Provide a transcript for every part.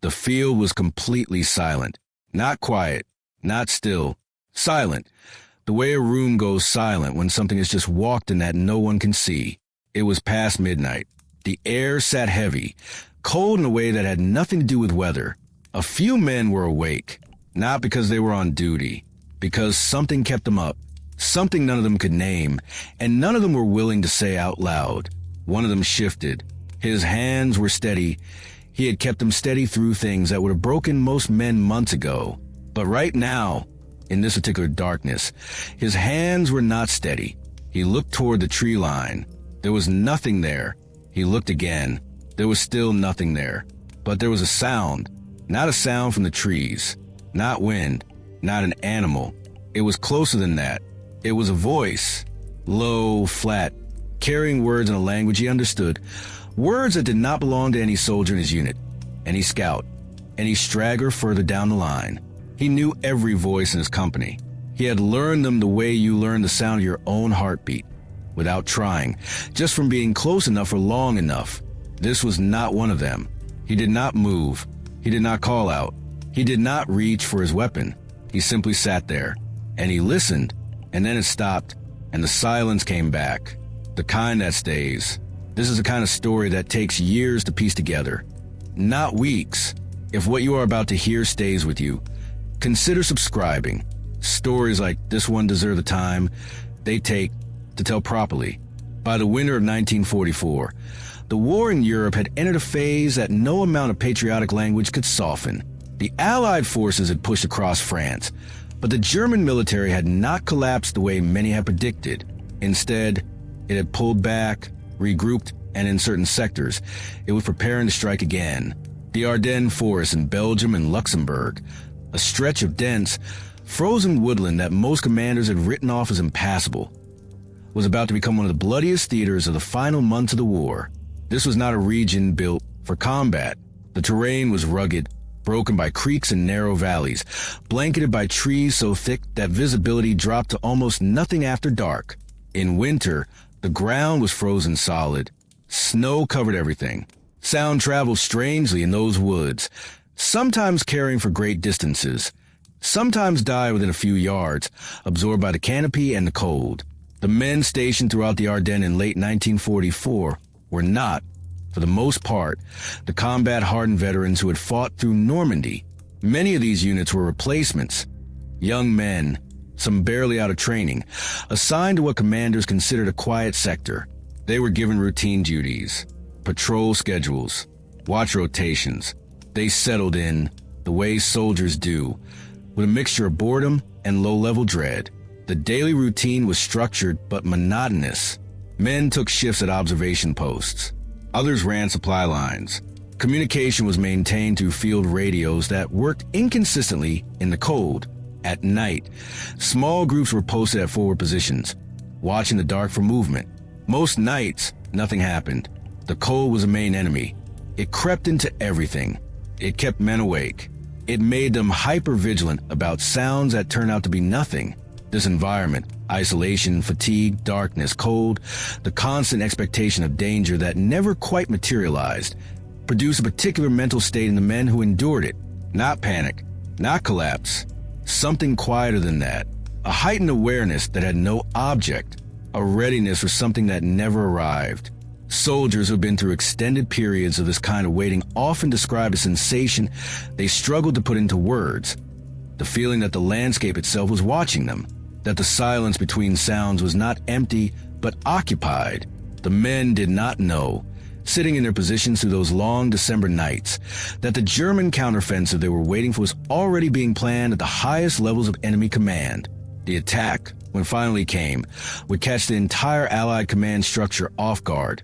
The field was completely silent. Not quiet, not still, silent. The way a room goes silent when something is just walked in that no one can see. It was past midnight. The air sat heavy, cold in a way that had nothing to do with weather. A few men were awake, not because they were on duty, because something kept them up, something none of them could name, and none of them were willing to say out loud. One of them shifted. His hands were steady. He had kept them steady through things that would have broken most men months ago. But right now, in this particular darkness, his hands were not steady. He looked toward the tree line. There was nothing there. He looked again. There was still nothing there. But there was a sound. Not a sound from the trees. Not wind. Not an animal. It was closer than that. It was a voice. Low, flat, carrying words in a language he understood. Words that did not belong to any soldier in his unit, any scout, any straggler further down the line. He knew every voice in his company. He had learned them the way you learn the sound of your own heartbeat, without trying, just from being close enough for long enough. This was not one of them. He did not move. He did not call out. He did not reach for his weapon. He simply sat there, and he listened, and then it stopped, and the silence came back. The kind that stays. This is the kind of story that takes years to piece together, not weeks. If what you are about to hear stays with you, consider subscribing. Stories like this one deserve the time they take to tell properly. By the winter of 1944, the war in Europe had entered a phase that no amount of patriotic language could soften. The Allied forces had pushed across France, but the German military had not collapsed the way many had predicted. Instead, it had pulled back, regrouped, and in certain sectors, it was preparing to strike again. The Ardennes forests in Belgium and Luxembourg, a stretch of dense, frozen woodland that most commanders had written off as impassable, was about to become one of the bloodiest theaters of the final months of the war. This was not a region built for combat. The terrain was rugged, broken by creeks and narrow valleys, blanketed by trees so thick that visibility dropped to almost nothing after dark. In winter, the ground was frozen solid. Snow covered everything. Sound traveled strangely in those woods, sometimes carrying for great distances, sometimes died within a few yards, absorbed by the canopy and the cold. The men stationed throughout the Ardennes in late 1944 were not, for the most part, the combat-hardened veterans who had fought through Normandy. Many of these units were replacements, young men, some barely out of training, assigned to what commanders considered a quiet sector. They were given routine duties, patrol schedules, watch rotations. They settled in, the way soldiers do, with a mixture of boredom and low-level dread. The daily routine was structured but monotonous. Men took shifts at observation posts. Others ran supply lines. Communication was maintained through field radios that worked inconsistently in the cold. At night, small groups were posted at forward positions, watching the dark for movement. Most nights, nothing happened. The cold was a main enemy. It crept into everything. It kept men awake. It made them hyper-vigilant about sounds that turned out to be nothing. This environment, isolation, fatigue, darkness, cold, the constant expectation of danger that never quite materialized, produced a particular mental state in the men who endured it. Not panic, not collapse. Something quieter than that. A heightened awareness that had no object. A readiness for something that never arrived. Soldiers who have been through extended periods of this kind of waiting often describe a sensation they struggled to put into words. The feeling that the landscape itself was watching them. That the silence between sounds was not empty, but occupied. The men did not know, sitting in their positions through those long December nights, that the German counteroffensive they were waiting for was already being planned at the highest levels of enemy command. The attack, when finally came, would catch the entire Allied command structure off guard.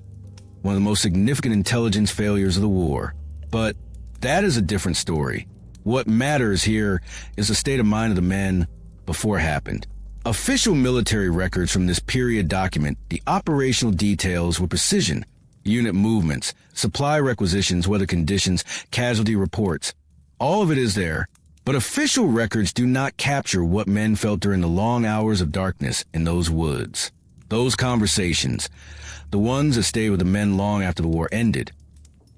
One of the most significant intelligence failures of the war. But that is a different story. What matters here is the state of mind of the men before it happened. Official military records from this period document the operational details with precision. Unit movements, supply requisitions, weather conditions, casualty reports. All of it is there, but official records do not capture what men felt during the long hours of darkness in those woods. Those conversations, the ones that stayed with the men long after the war ended.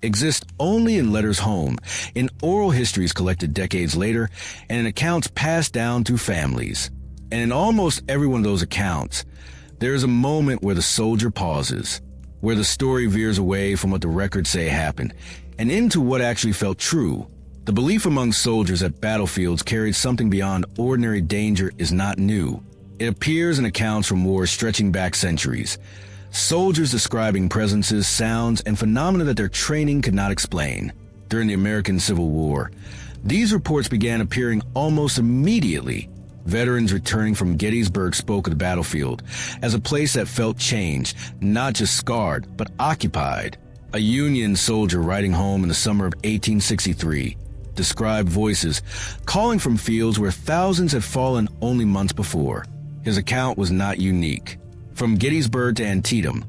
exist only in letters home, in oral histories collected decades later, and in accounts passed down through families. And in almost every one of those accounts, there is a moment where the soldier pauses, where the story veers away from what the records say happened, and into what actually felt true. The belief among soldiers that battlefields carried something beyond ordinary danger is not new. It appears in accounts from wars stretching back centuries. Soldiers describing presences, sounds, and phenomena that their training could not explain. During the American Civil War, these reports began appearing almost immediately. Veterans returning from Gettysburg spoke of the battlefield as a place that felt changed, not just scarred, but occupied. A Union soldier writing home in the summer of 1863 described voices calling from fields where thousands had fallen only months before. His account was not unique. From Gettysburg to Antietam,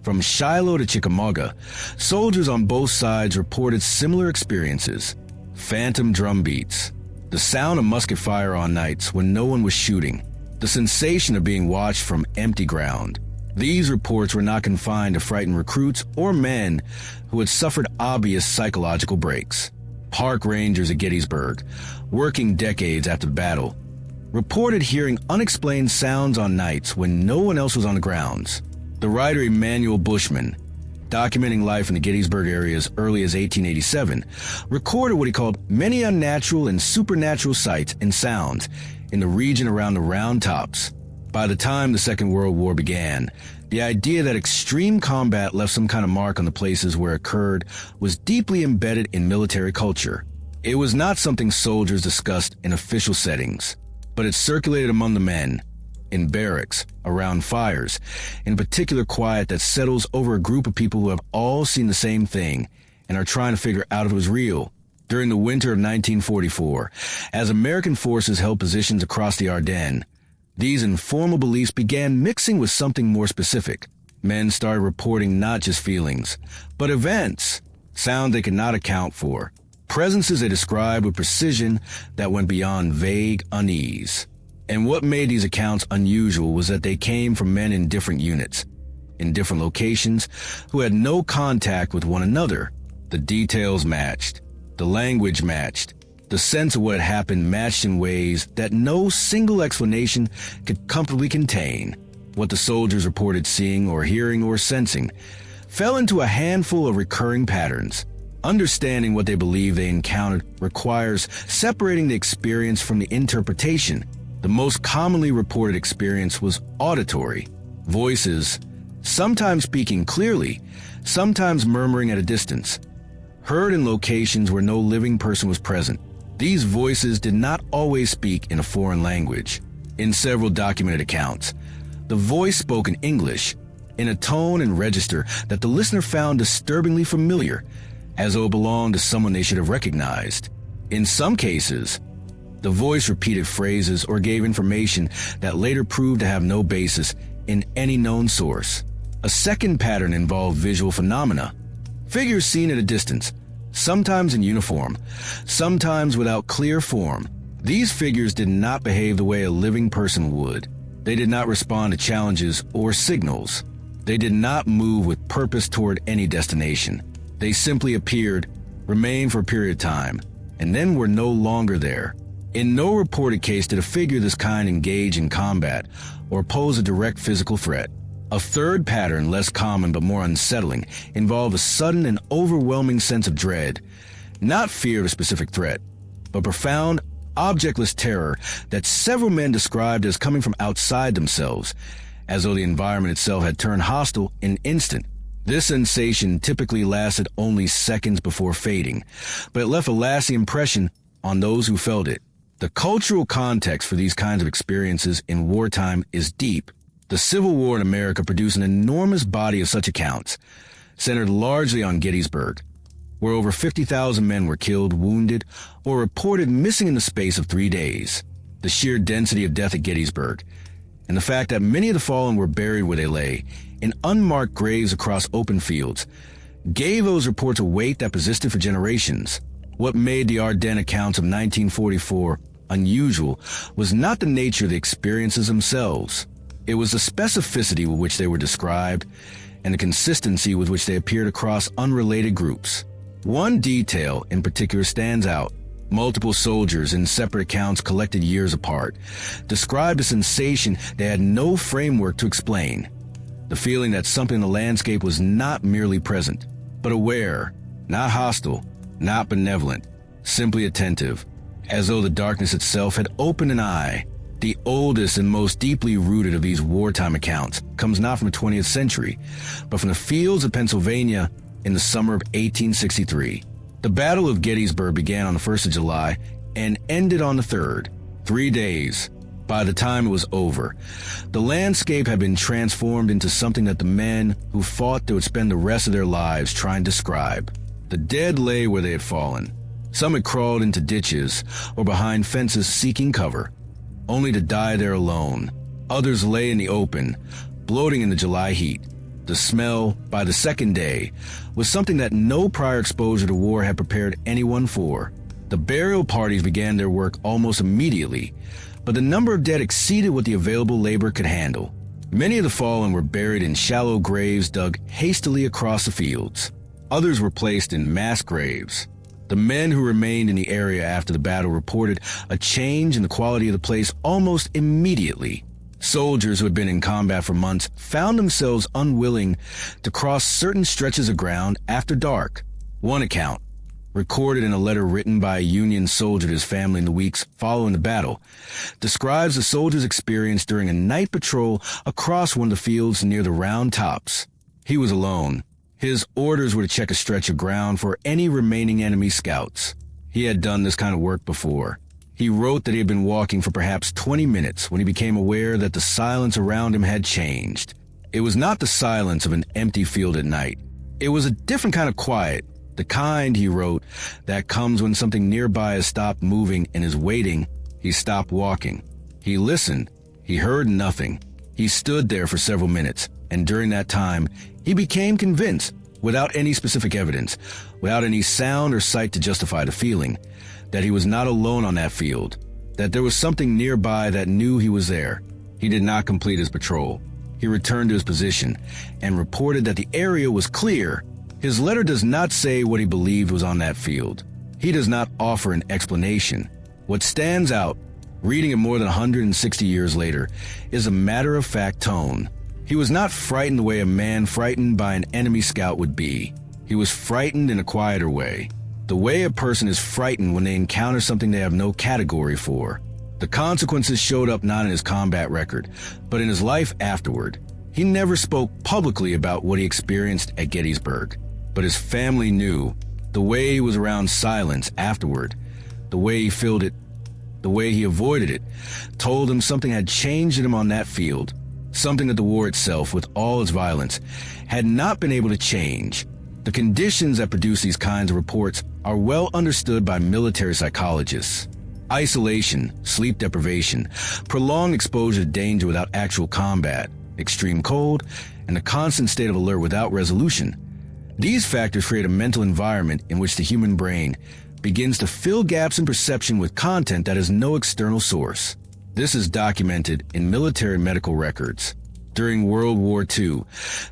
from Shiloh to Chickamauga, soldiers on both sides reported similar experiences. Phantom drum beats, the sound of musket fire on nights when no one was shooting, the sensation of being watched from empty ground. These reports were not confined to frightened recruits or men who had suffered obvious psychological breaks. Park rangers at Gettysburg, working decades after the battle, reported hearing unexplained sounds on nights when no one else was on the grounds. The writer Emanuel Bushman, documenting life in the Gettysburg area as early as 1887, recorded what he called many unnatural and supernatural sights and sounds in the region around the Round Tops. By the time the Second World War began, the idea that extreme combat left some kind of mark on the places where it occurred was deeply embedded in military culture. It was not something soldiers discussed in official settings, but it circulated among the men, in barracks, around fires, in a particular quiet that settles over a group of people who have all seen the same thing and are trying to figure out if it was real. During the winter of 1944, as American forces held positions across the Ardennes, these informal beliefs began mixing with something more specific. Men started reporting not just feelings, but events, sound they could not account for, presences they described with precision that went beyond vague unease. And what made these accounts unusual was that they came from men in different units, in different locations, who had no contact with one another. The details matched, the language matched, the sense of what had happened matched in ways that no single explanation could comfortably contain. What the soldiers reported seeing or hearing or sensing fell into a handful of recurring patterns. Understanding what they believe they encountered requires separating the experience from the interpretation. The most commonly reported experience was auditory. Voices, sometimes speaking clearly, sometimes murmuring at a distance, heard in locations where no living person was present. These voices did not always speak in a foreign language. In several documented accounts, the voice spoke in English, in a tone and register that the listener found disturbingly familiar, as though it belonged to someone they should have recognized. In some cases, the voice repeated phrases or gave information that later proved to have no basis in any known source. A second pattern involved visual phenomena. Figures seen at a distance, sometimes in uniform, sometimes without clear form. These figures did not behave the way a living person would. They did not respond to challenges or signals. They did not move with purpose toward any destination. They simply appeared, remained for a period of time, and then were no longer there. In no reported case did a figure this kind engage in combat or pose a direct physical threat. A third pattern, less common but more unsettling, involved a sudden and overwhelming sense of dread, not fear of a specific threat, but profound, objectless terror that several men described as coming from outside themselves, as though the environment itself had turned hostile in an instant. This sensation typically lasted only seconds before fading, but it left a lasting impression on those who felt it. The cultural context for these kinds of experiences in wartime is deep. The Civil War in America produced an enormous body of such accounts, centered largely on Gettysburg, where over 50,000 men were killed, wounded, or reported missing in the space of 3 days. The sheer density of death at Gettysburg, and the fact that many of the fallen were buried where they lay, in unmarked graves across open fields, gave those reports a weight that persisted for generations. What made the Ardennes accounts of 1944 unusual was not the nature of the experiences themselves. It was the specificity with which they were described and the consistency with which they appeared across unrelated groups. One detail in particular stands out. Multiple soldiers in separate accounts collected years apart described a sensation they had no framework to explain. The feeling that something in the landscape was not merely present, but aware, not hostile, not benevolent, simply attentive, as though the darkness itself had opened an eye. The oldest and most deeply rooted of these wartime accounts comes not from the 20th century, but from the fields of Pennsylvania in the summer of 1863. The Battle of Gettysburg began on the 1st of July and ended on the 3rd. 3 days. By the time it was over, the landscape had been transformed into something that the men who fought there would spend the rest of their lives trying to describe. The dead lay where they had fallen. Some had crawled into ditches or behind fences seeking cover, only to die there alone. Others lay in the open, bloating in the July heat. The smell, by the second day, was something that no prior exposure to war had prepared anyone for. The burial parties began their work almost immediately, but the number of dead exceeded what the available labor could handle. Many of the fallen were buried in shallow graves dug hastily across the fields. Others were placed in mass graves. The men who remained in the area after the battle reported a change in the quality of the place almost immediately. Soldiers who had been in combat for months found themselves unwilling to cross certain stretches of ground after dark. One account, recorded in a letter written by a Union soldier to his family in the weeks following the battle, describes the soldier's experience during a night patrol across one of the fields near the Round Tops. He was alone. His orders were to check a stretch of ground for any remaining enemy scouts. He had done this kind of work before. He wrote that he had been walking for perhaps 20 minutes when he became aware that the silence around him had changed. It was not the silence of an empty field at night. It was a different kind of quiet, the kind, he wrote, that comes when something nearby has stopped moving and is waiting. He stopped walking. He listened. He heard nothing. He stood there for several minutes, and during that time, he became convinced, without any specific evidence, without any sound or sight to justify the feeling, that he was not alone on that field, that there was something nearby that knew he was there. He did not complete his patrol. He returned to his position and reported that the area was clear. His letter does not say what he believed was on that field. He does not offer an explanation. What stands out, reading it more than 160 years later, is a matter-of-fact tone. He was not frightened the way a man frightened by an enemy scout would be. He was frightened in a quieter way. The way a person is frightened when they encounter something they have no category for. The consequences showed up not in his combat record, but in his life afterward. He never spoke publicly about what he experienced at Gettysburg, but his family knew. The way he was around silence afterward, the way he filled it, the way he avoided it, told him something had changed in him on that field, something that the war itself, with all its violence, had not been able to change. The conditions that produce these kinds of reports are well understood by military psychologists. Isolation, sleep deprivation, prolonged exposure to danger without actual combat, extreme cold, and a constant state of alert without resolution. These factors create a mental environment in which the human brain begins to fill gaps in perception with content that has no external source. This is documented in military medical records. During World War II,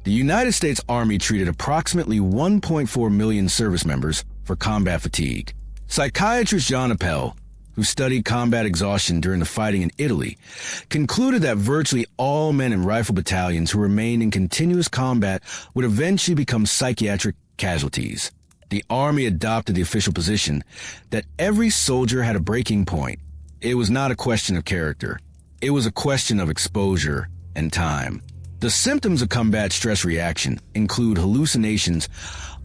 the United States Army treated approximately 1.4 million service members for combat fatigue. Psychiatrist Jean Appel, who studied combat exhaustion during the fighting in Italy, concluded that virtually all men in rifle battalions who remained in continuous combat would eventually become psychiatric casualties. The Army adopted the official position that every soldier had a breaking point. It was not a question of character. It was a question of exposure and time. The symptoms of combat stress reaction include hallucinations,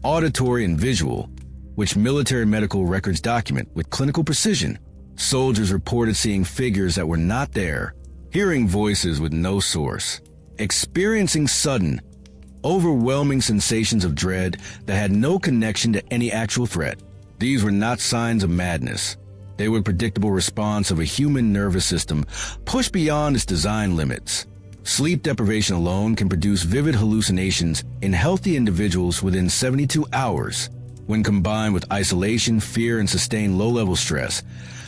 auditory and visual, which military medical records document with clinical precision. Soldiers reported seeing figures that were not there, hearing voices with no source, experiencing sudden, overwhelming sensations of dread that had no connection to any actual threat. These were not signs of madness. They were a predictable response of a human nervous system pushed beyond its design limits. Sleep deprivation alone can produce vivid hallucinations in healthy individuals within 72 hours. When combined with isolation, fear, and sustained low-level stress,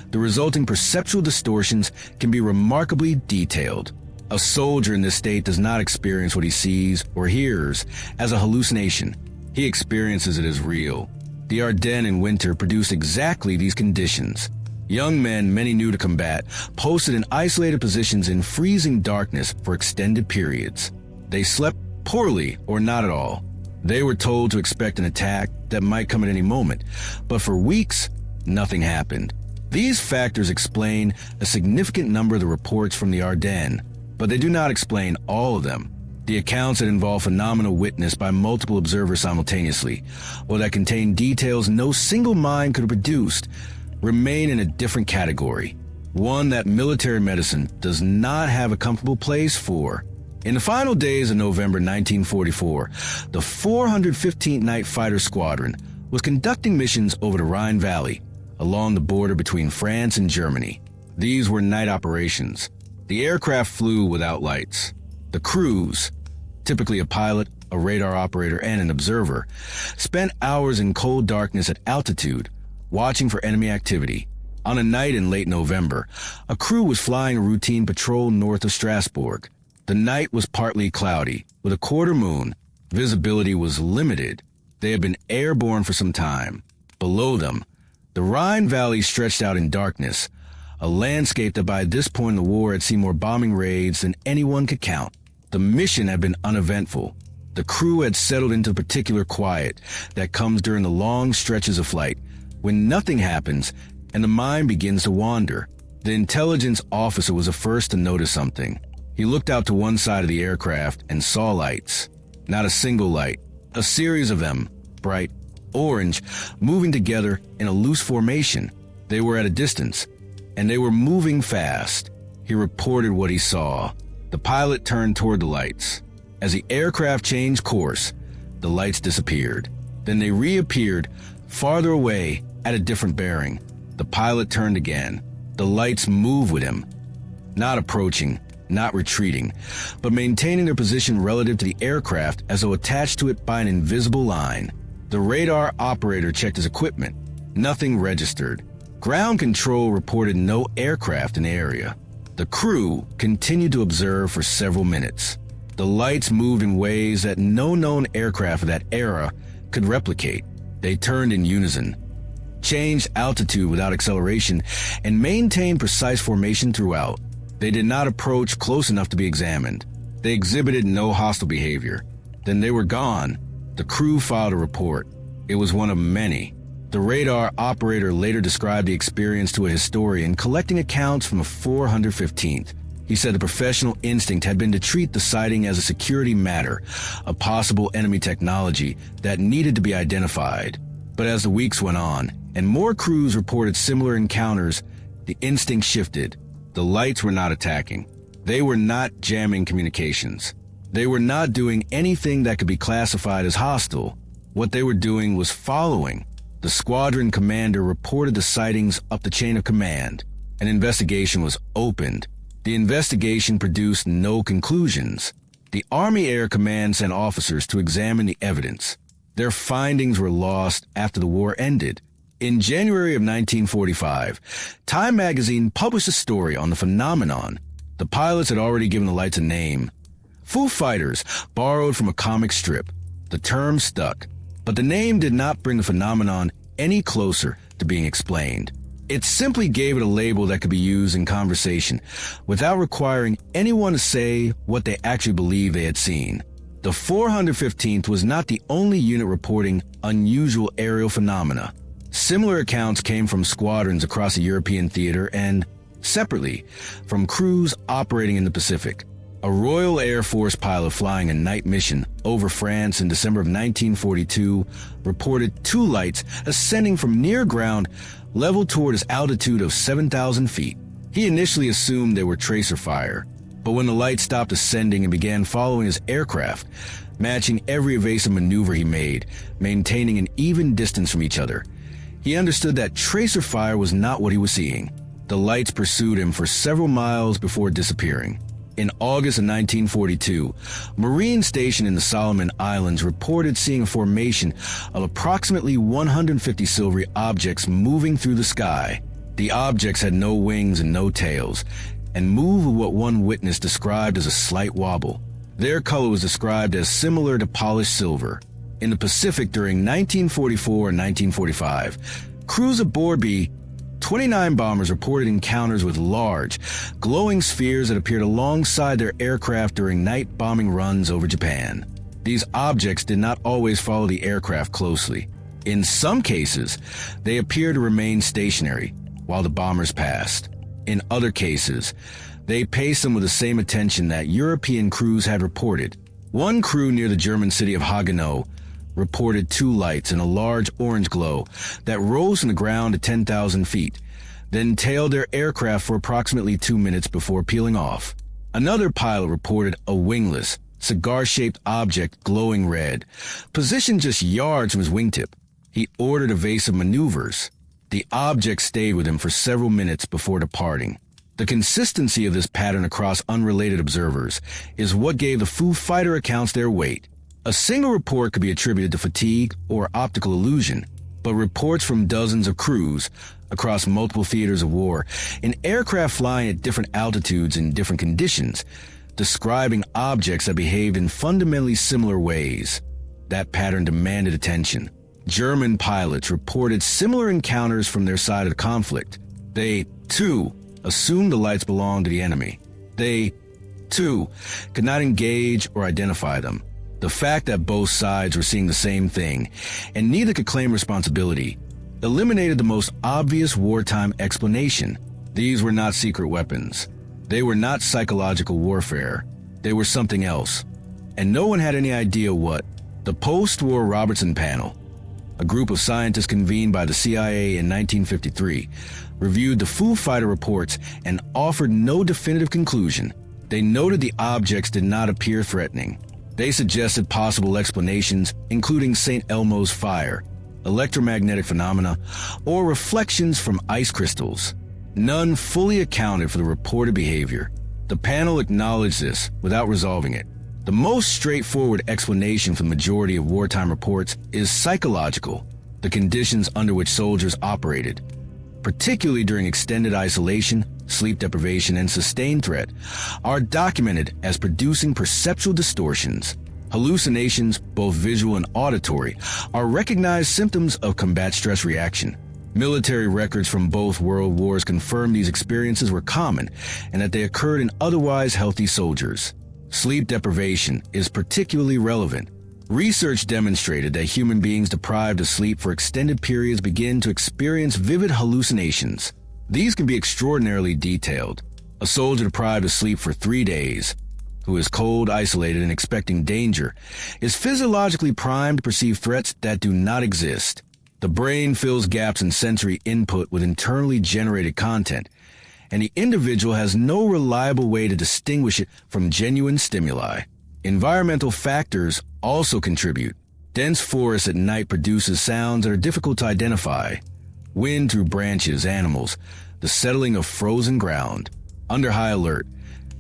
the resulting perceptual distortions can be remarkably detailed. A soldier in this state does not experience what he sees or hears as a hallucination. He experiences it as real. The Ardennes in winter produced exactly these conditions. Young men, many new to combat, posted in isolated positions in freezing darkness for extended periods. They slept poorly or not at all. They were told to expect an attack that might come at any moment, but for weeks, nothing happened. These factors explain a significant number of the reports from the Ardennes, but they do not explain all of them. The accounts that involve phenomena witnessed by multiple observers simultaneously, or that contain details no single mind could have produced, remain in a different category, one that military medicine does not have a comfortable place for. In the final days of November 1944, the 415th Night Fighter Squadron was conducting missions over the Rhine Valley, along the border between France and Germany. These were night operations. The aircraft flew without lights. The crews, typically a pilot, a radar operator, and an observer, spent hours in cold darkness at altitude, watching for enemy activity. On a night in late November, a crew was flying a routine patrol north of Strasbourg. The night was partly cloudy, with a quarter moon. Visibility was limited. They had been airborne for some time. Below them, the Rhine Valley stretched out in darkness, a landscape that by this point in the war had seen more bombing raids than anyone could count. The mission had been uneventful. The crew had settled into particular quiet that comes during the long stretches of flight, when nothing happens and the mind begins to wander. The intelligence officer was the first to notice something. He looked out to one side of the aircraft and saw lights. Not a single light, a series of them, bright orange, moving together in a loose formation. They were at a distance, and they were moving fast. He reported what he saw. The pilot turned toward the lights. As the aircraft changed course, the lights disappeared. Then they reappeared farther away at a different bearing. The pilot turned again. The lights moved with him, not approaching, not retreating, but maintaining their position relative to the aircraft as though attached to it by an invisible line. The radar operator checked his equipment. Nothing registered. Ground control reported no aircraft in the area. The crew continued to observe for several minutes. The lights moved in ways that no known aircraft of that era could replicate. They turned in unison, changed altitude without acceleration, and maintained precise formation throughout. They did not approach close enough to be examined. They exhibited no hostile behavior. Then they were gone. The crew filed a report. It was one of many. The radar operator later described the experience to a historian collecting accounts from the 415th. He said the professional instinct had been to treat the sighting as a security matter, a possible enemy technology that needed to be identified. But as the weeks went on, and more crews reported similar encounters, the instinct shifted. The lights were not attacking. They were not jamming communications. They were not doing anything that could be classified as hostile. What they were doing was following. The squadron commander reported the sightings up the chain of command. An investigation was opened. The investigation produced no conclusions. The Army Air Command sent officers to examine the evidence. Their findings were lost after the war ended. In January of 1945, Time magazine published a story on the phenomenon. The pilots had already given the lights a name. Foo Fighters, borrowed from a comic strip. The term stuck, but the name did not bring the phenomenon any closer to being explained. It simply gave it a label that could be used in conversation without requiring anyone to say what they actually believed they had seen. The 415th was not the only unit reporting unusual aerial phenomena. Similar accounts came from squadrons across the European theater and, separately, from crews operating in the Pacific. A Royal Air Force pilot flying a night mission over France in December of 1942 reported two lights ascending from near ground level toward his altitude of 7,000 feet. He initially assumed they were tracer fire, but when the lights stopped ascending and began following his aircraft, matching every evasive maneuver he made, maintaining an even distance from each other, he understood that tracer fire was not what he was seeing. The lights pursued him for several miles before disappearing. In August of 1942, Marine Station in the Solomon Islands reported seeing a formation of approximately 150 silvery objects moving through the sky. The objects had no wings and no tails, and moved with what one witness described as a slight wobble. Their color was described as similar to polished silver. In the Pacific during 1944 and 1945, crews aboard B-29 bombers reported encounters with large, glowing spheres that appeared alongside their aircraft during night bombing runs over Japan. These objects did not always follow the aircraft closely. In some cases, they appeared to remain stationary while the bombers passed. In other cases, they paced them with the same attention that European crews had reported. One crew near the German city of Haguenau reported two lights in a large orange glow that rose from the ground to 10,000 feet, then tailed their aircraft for approximately 2 minutes before peeling off. Another pilot reported a wingless, cigar-shaped object glowing red, positioned just yards from his wingtip. He ordered evasive maneuvers. The object stayed with him for several minutes before departing. The consistency of this pattern across unrelated observers is what gave the Foo Fighter accounts their weight. A single report could be attributed to fatigue or optical illusion, but reports from dozens of crews across multiple theaters of war, in aircraft flying at different altitudes in different conditions, describing objects that behaved in fundamentally similar ways. That pattern demanded attention. German pilots reported similar encounters from their side of the conflict. They, too, assumed the lights belonged to the enemy. They, too, could not engage or identify them. The fact that both sides were seeing the same thing, and neither could claim responsibility, eliminated the most obvious wartime explanation. These were not secret weapons. They were not psychological warfare. They were something else. And no one had any idea what. The post-war Robertson Panel, a group of scientists convened by the CIA in 1953, reviewed the Foo Fighter reports and offered no definitive conclusion. They noted the objects did not appear threatening. They suggested possible explanations, including St. Elmo's fire, electromagnetic phenomena, or reflections from ice crystals. None fully accounted for the reported behavior. The panel acknowledged this without resolving it. The most straightforward explanation for the majority of wartime reports is psychological, the conditions under which soldiers operated, particularly during extended isolation, sleep deprivation, and sustained threat, are documented as producing perceptual distortions. Hallucinations, both visual and auditory, are recognized symptoms of combat stress reaction. Military records from both world wars confirm these experiences were common and that they occurred in otherwise healthy soldiers. Sleep deprivation is particularly relevant. Research demonstrated that human beings deprived of sleep for extended periods begin to experience vivid hallucinations. These can be extraordinarily detailed. A soldier deprived of sleep for 3 days, who is cold, isolated, and expecting danger, is physiologically primed to perceive threats that do not exist. The brain fills gaps in sensory input with internally generated content, and the individual has no reliable way to distinguish it from genuine stimuli. Environmental factors also contribute. Dense forest at night produces sounds that are difficult to identify. Wind through branches, animals, the settling of frozen ground. Under high alert,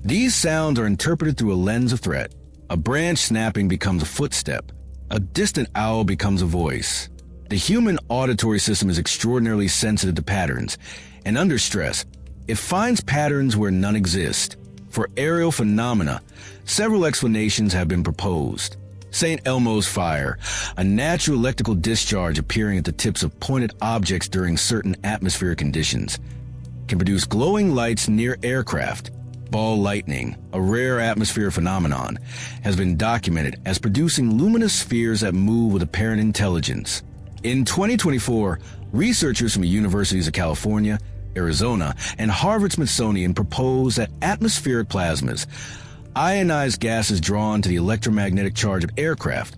these sounds are interpreted through a lens of threat. A branch snapping becomes a footstep. A distant owl becomes a voice. The human auditory system is extraordinarily sensitive to patterns, and under stress, it finds patterns where none exist. For aerial phenomena, several explanations have been proposed. St. Elmo's fire, a natural electrical discharge appearing at the tips of pointed objects during certain atmospheric conditions, can produce glowing lights near aircraft. Ball lightning, a rare atmospheric phenomenon, has been documented as producing luminous spheres that move with apparent intelligence. In 2024, researchers from the universities of California, Arizona, and Harvard-Smithsonian proposed that atmospheric plasmas, ionized gases drawn to the electromagnetic charge of aircraft,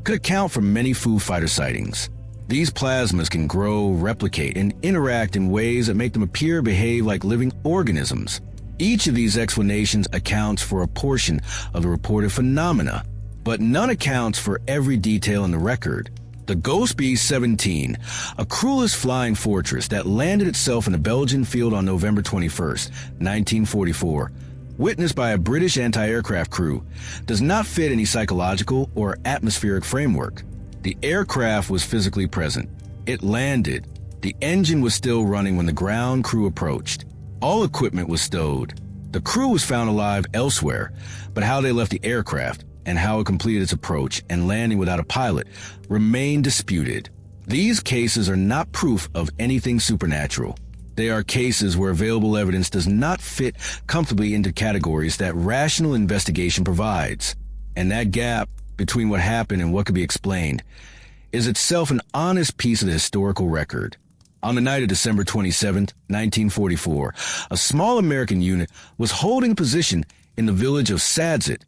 could account for many Foo Fighter sightings. These plasmas can grow, replicate, and interact in ways that make them appear to behave like living organisms. Each of these explanations accounts for a portion of the reported phenomena, but none accounts for every detail in the record. The Ghost B-17, a crewless flying fortress that landed itself in a Belgian field on November 21, 1944, witnessed by a British anti-aircraft crew, does not fit any psychological or atmospheric framework. The aircraft was physically present. It landed. The engine was still running when the ground crew approached. All equipment was stowed. The crew was found alive elsewhere, but how they left the aircraft and how it completed its approach and landing without a pilot remain disputed. These cases are not proof of anything supernatural. They are cases where available evidence does not fit comfortably into categories that rational investigation provides. And that gap between what happened and what could be explained is itself an honest piece of the historical record. On the night of December 27, 1944, a small American unit was holding a position in the village of Sadzit,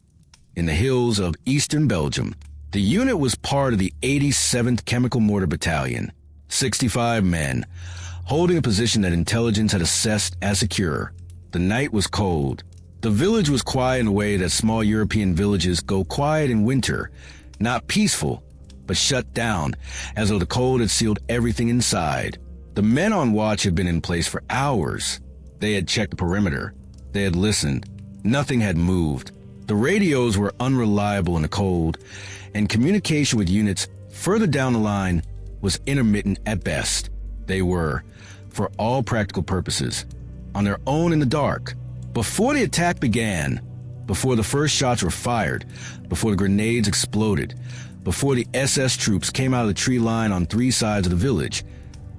in the hills of eastern Belgium. The unit was part of the 87th Chemical Mortar Battalion, 65 men, holding a position that intelligence had assessed as secure. The night was cold. The village was quiet in a way that small European villages go quiet in winter, not peaceful, but shut down, as though the cold had sealed everything inside. The men on watch had been in place for hours. They had checked the perimeter. They had listened. Nothing had moved. The radios were unreliable in the cold, and communication with units further down the line was intermittent at best. They were, for all practical purposes, on their own in the dark. Before the attack began, before the first shots were fired, before the grenades exploded, before the SS troops came out of the tree line on three sides of the village,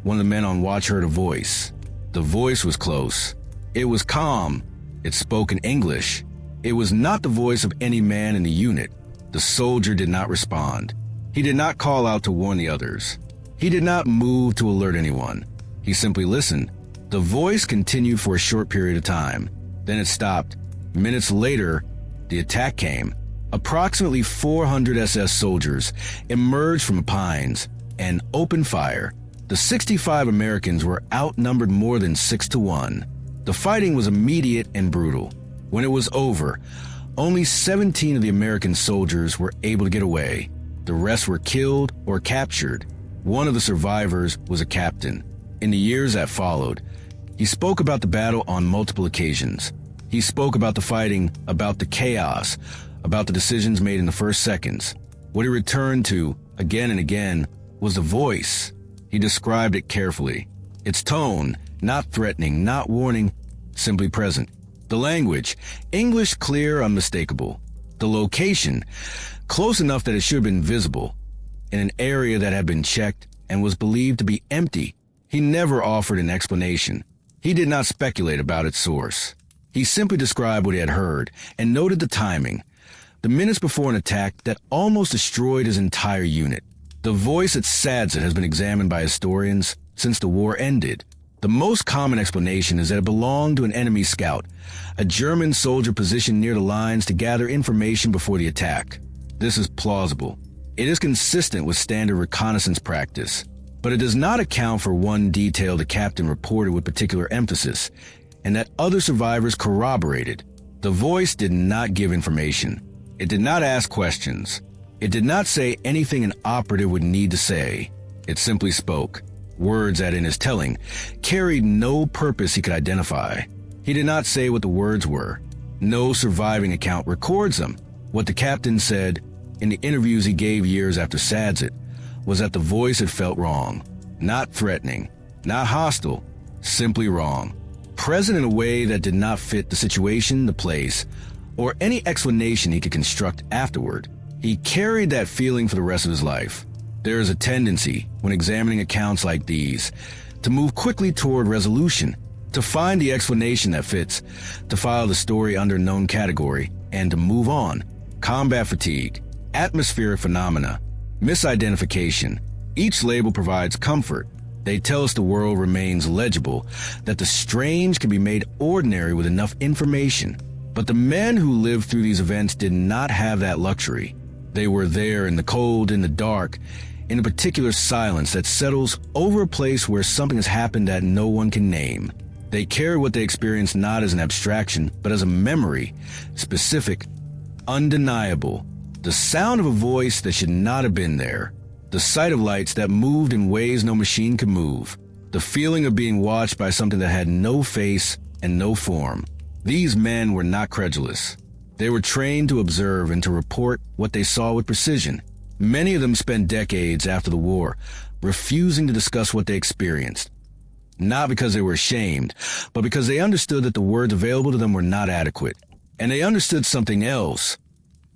one of the men on watch heard a voice. The voice was close. It was calm. It spoke in English. It was not the voice of any man in the unit. The soldier did not respond. He did not call out to warn the others. He did not move to alert anyone. He simply listened. The voice continued for a short period of time. Then it stopped. Minutes later, the attack came. Approximately 400 SS soldiers emerged from the pines and opened fire. The 65 Americans were outnumbered more than 6-1. The fighting was immediate and brutal. When it was over, only 17 of the American soldiers were able to get away. The rest were killed or captured. One of the survivors was a captain. In the years that followed, he spoke about the battle on multiple occasions. He spoke about the fighting, about the chaos, about the decisions made in the first seconds. What he returned to, again and again, was the voice. He described it carefully. Its tone, not threatening, not warning, simply present. The language, English clear, unmistakable. The location, close enough that it should have been visible, in an area that had been checked and was believed to be empty. He never offered an explanation. He did not speculate about its source. He simply described what he had heard and noted the timing, the minutes before an attack that almost destroyed his entire unit. The voice at Sadzit has been examined by historians since the war ended. The most common explanation is that it belonged to an enemy scout, a German soldier positioned near the lines to gather information before the attack. This is plausible. It is consistent with standard reconnaissance practice, but it does not account for one detail the captain reported with particular emphasis, and that other survivors corroborated. The voice did not give information. It did not ask questions. It did not say anything an operative would need to say. It simply spoke. Words that, in his telling, carried no purpose he could identify. He did not say what the words were. No surviving account records them. What the captain said, in the interviews he gave years after Sadzit, was that the voice had felt wrong. Not threatening, not hostile, simply wrong. Present in a way that did not fit the situation, the place, or any explanation he could construct afterward. He carried that feeling for the rest of his life. There is a tendency, when examining accounts like these, to move quickly toward resolution, to find the explanation that fits, to file the story under a known category, and to move on. Combat fatigue, atmospheric phenomena, misidentification. Each label provides comfort. They tell us the world remains legible, that the strange can be made ordinary with enough information. But the men who lived through these events did not have that luxury. They were there in the cold, in the dark, in a particular silence that settles over a place where something has happened that no one can name. They carry what they experienced not as an abstraction, but as a memory, specific, undeniable. The sound of a voice that should not have been there. The sight of lights that moved in ways no machine could move. The feeling of being watched by something that had no face and no form. These men were not credulous. They were trained to observe and to report what they saw with precision. Many of them spent decades after the war refusing to discuss what they experienced. Not because they were ashamed, but because they understood that the words available to them were not adequate. And they understood something else.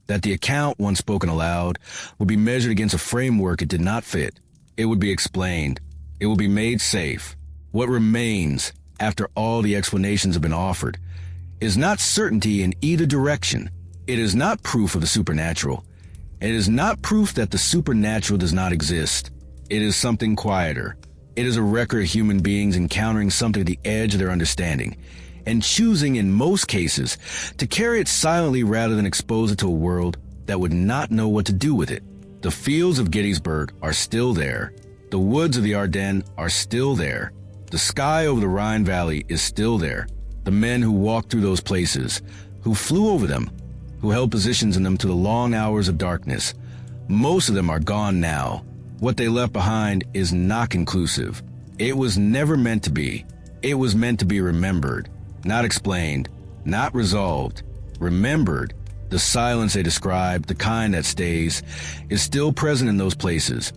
That the account, once spoken aloud, would be measured against a framework it did not fit. It would be explained. It will be made safe. What remains, after all the explanations have been offered, is not certainty in either direction. It is not proof of the supernatural. It is not proof that the supernatural does not exist. It is something quieter. It is a record of human beings encountering something at the edge of their understanding, and choosing, in most cases, to carry it silently rather than expose it to a world that would not know what to do with it. The fields of Gettysburg are still there. The woods of the Ardennes are still there. The sky over the Rhine Valley is still there. The men who walked through those places, who flew over them, who held positions in them to the long hours of darkness, most of them are gone now. What they left behind is not conclusive. It was never meant to be. It was meant to be remembered, not explained, not resolved. Remembered. The silence they describe, the kind that stays, is still present in those places,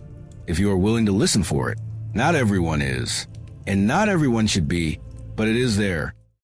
if you are willing to listen for it. Not everyone is, and not everyone should be, but it is there.